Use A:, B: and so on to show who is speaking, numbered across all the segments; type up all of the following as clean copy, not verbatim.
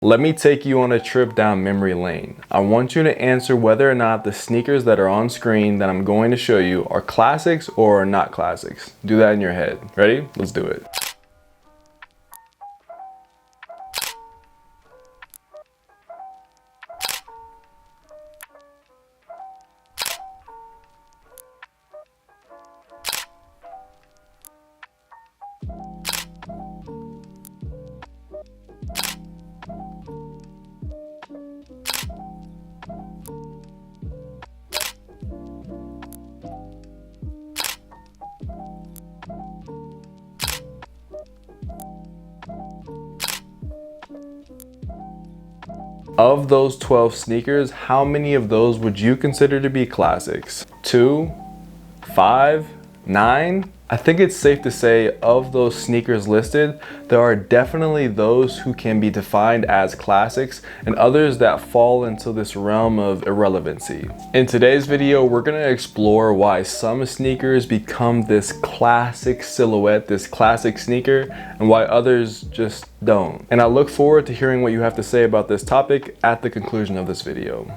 A: Let me take you on a trip down memory lane. I want you to answer whether or not the sneakers that are on screen that I'm going to show you are classics or not classics. Do that in your head. Ready? Let's do it. Of those 12 sneakers, how many of those would you consider to be classics? 2, 5, 9? I think it's safe to say of those sneakers listed, there are definitely those who can be defined as classics and others that fall into this realm of irrelevancy. In today's video, we're gonna explore why some sneakers become this classic silhouette, this classic sneaker, and why others just don't. And I look forward to hearing what you have to say about this topic at the conclusion of this video.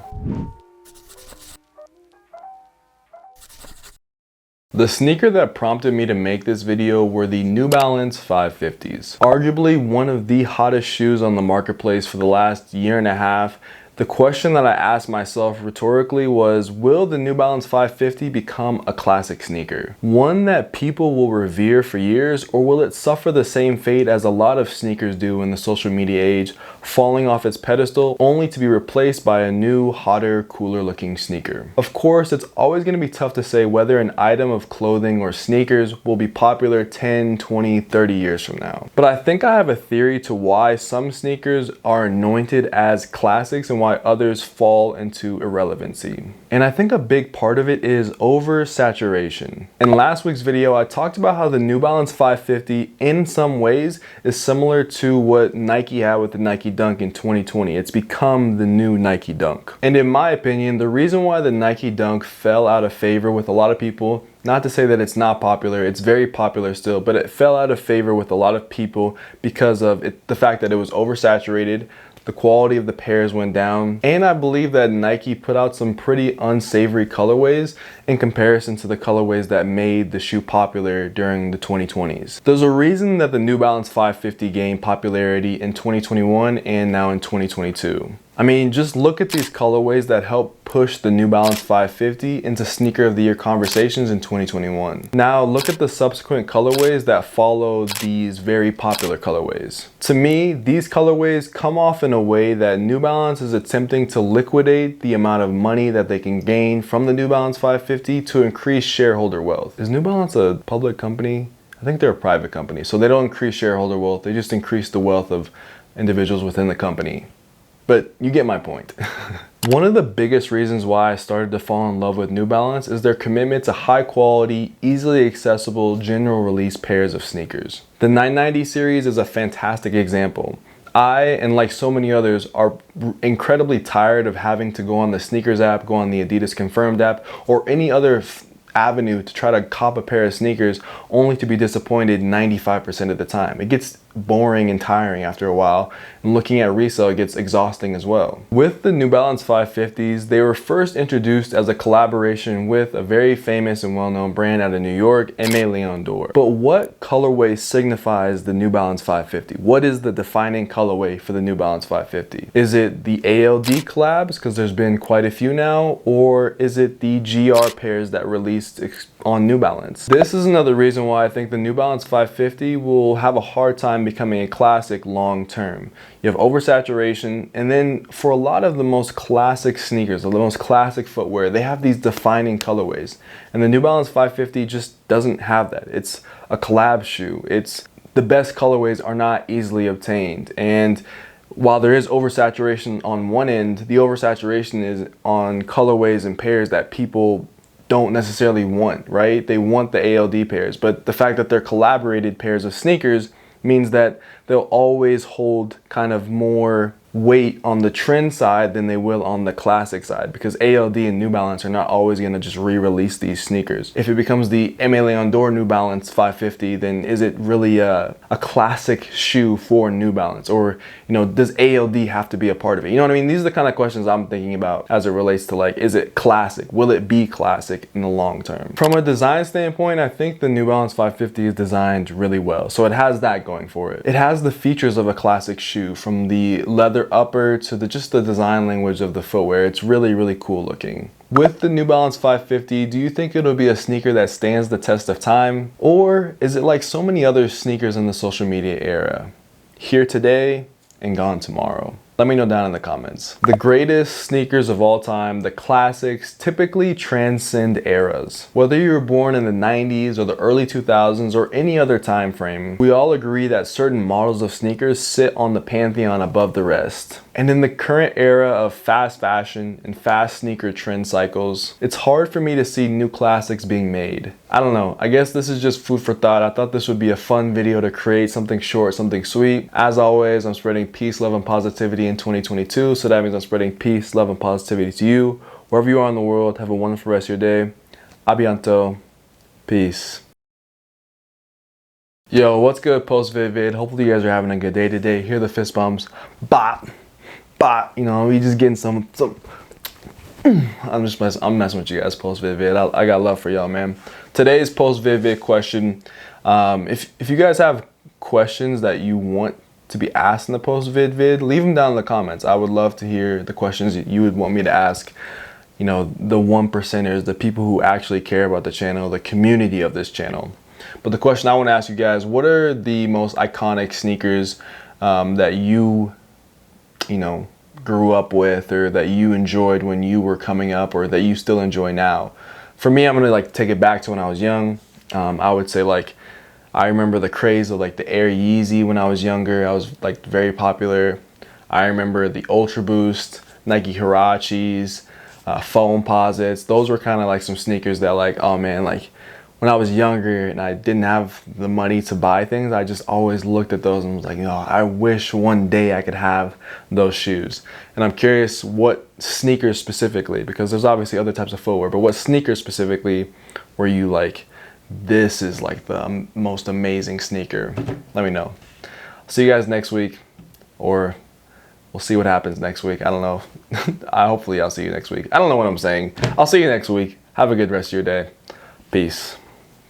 A: The sneaker that prompted me to make this video were the New Balance 550s. Arguably one of the hottest shoes on the marketplace for the last year and a half. The question that I asked myself rhetorically was, will the New Balance 550 become a classic sneaker? One that people will revere for years, or will it suffer the same fate as a lot of sneakers do in the social media age, falling off its pedestal only to be replaced by a new, hotter, cooler looking sneaker? Of course, it's always going to be tough to say whether an item of clothing or sneakers will be popular 10, 20, 30 years from now. But I think I have a theory to why some sneakers are anointed as classics and why others fall into irrelevancy. And I think a big part of it is oversaturation. In last week's video, I talked about how the New Balance 550 in some ways is similar to what Nike had with the Nike Dunk in 2020. It's become the new Nike Dunk. And in my opinion, the reason why the Nike Dunk fell out of favor with a lot of people, not to say that it's not popular, it's very popular still, but it fell out of favor with a lot of people because of the fact that it was oversaturated. The quality of the pairs went down, and I believe that Nike put out some pretty unsavory colorways in comparison to the colorways that made the shoe popular during the 2020s. There's a reason that the New Balance 550 gained popularity in 2021 and now in 2022. I mean, just look at these colorways that helped push the New Balance 550 into sneaker of the year conversations in 2021. Now look at the subsequent colorways that follow these very popular colorways. To me, these colorways come off in a way that New Balance is attempting to liquidate the amount of money that they can gain from the New Balance 550 to increase shareholder wealth. Is New Balance a public company? I think they're a private company, so they don't increase shareholder wealth, they just increase the wealth of individuals within the company. But you get my point. One of the biggest reasons why I started to fall in love with New Balance is their commitment to high quality, easily accessible, general release pairs of sneakers. The 990 series is a fantastic example. I, and like so many others, are incredibly tired of having to go on the sneakers app, go on the Adidas Confirmed app, or any other avenue to try to cop a pair of sneakers only to be disappointed 95% of the time. It gets boring and tiring after a while, and looking at resale gets exhausting as well. With the New Balance 550s, they were first introduced as a collaboration with a very famous and well-known brand out of New York, Aimé Leon Dore. But what colorway signifies the New Balance 550? What is the defining colorway for the New Balance 550? Is it the ALD collabs, because there's been quite a few now, or is it the GR pairs that released on New Balance? This is another reason why I think the New Balance 550 will have a hard time becoming a classic long term. You have oversaturation, and then for a lot of the most classic sneakers, the most classic footwear, they have these defining colorways, and the New Balance 550 just doesn't have that. It's a collab shoe. The best colorways are not easily obtained, and while there is oversaturation on one end, the oversaturation is on colorways and pairs that people don't necessarily want, right? They want the ALD pairs, but the fact that they're collaborated pairs of sneakers means that they'll always hold kind of more weight on the trend side than they will on the classic side, because ALD and New Balance are not always going to just re-release these sneakers. If it becomes the Aimé Leon Dore New Balance 550, then is it really a classic shoe for New Balance? Or, you know, does ALD have to be a part of it? You know what I mean? These are the kind of questions I'm thinking about as it relates to, like, is it classic? Will it be classic in the long term? From a design standpoint, I think the New Balance 550 is designed really well. So it has that going for it. It has the features of a classic shoe, from the leather upper to just the design language of the footwear. It's really, really cool looking. With the New Balance 550, do you think it'll be a sneaker that stands the test of time? Or is it like so many other sneakers in the social media era? Here today and gone tomorrow? Let me know down in the comments. The greatest sneakers of all time, the classics, typically transcend eras. Whether you were born in the 90s or the early 2000s or any other time frame, we all agree that certain models of sneakers sit on the pantheon above the rest. And in the current era of fast fashion and fast sneaker trend cycles, it's hard for me to see new classics being made. I don't know, I guess this is just food for thought. I thought this would be a fun video to create, something short, something sweet. As always, I'm spreading peace, love, and positivity in 2022, so that means I'm spreading peace, love, and positivity to you. Wherever you are in the world, have a wonderful rest of your day. Abianto. Peace. Yo, what's good, post-vid? Hopefully you guys are having a good day today. Hear the fist bumps. Bop. Bop. You know, we just getting some I'm messing with you guys, post-vid. I got love for y'all, man. Today's post-vid question. If you guys have questions that you want to be asked in the post-vid, leave them down in the comments. I would love to hear the questions you would want me to ask, you know, the 1%ers, the people who actually care about the channel, the community of this channel. But the question I want to ask you guys, what are the most iconic sneakers that you know, grew up with, or that you enjoyed when you were coming up, or that you still enjoy now? For me, I'm gonna like take it back to when I was young. I would say, like, I remember the craze of like the Air Yeezy when I was younger. I was like very popular. I remember the Ultra Boost, Nike Hirachis, Foam Posits. Those were kind of like some sneakers that, like, oh man, like when I was younger and I didn't have the money to buy things, I just always looked at those and was like, oh, I wish one day I could have those shoes. And I'm curious what sneakers specifically, because there's obviously other types of footwear, but what sneakers specifically were you like, this is like the most amazing sneaker? Let me know. See you guys next week, or we'll see what happens next week. I don't know. Hopefully I'll see you next week. I don't know what I'm saying. I'll see you next week. Have a good rest of your day. Peace.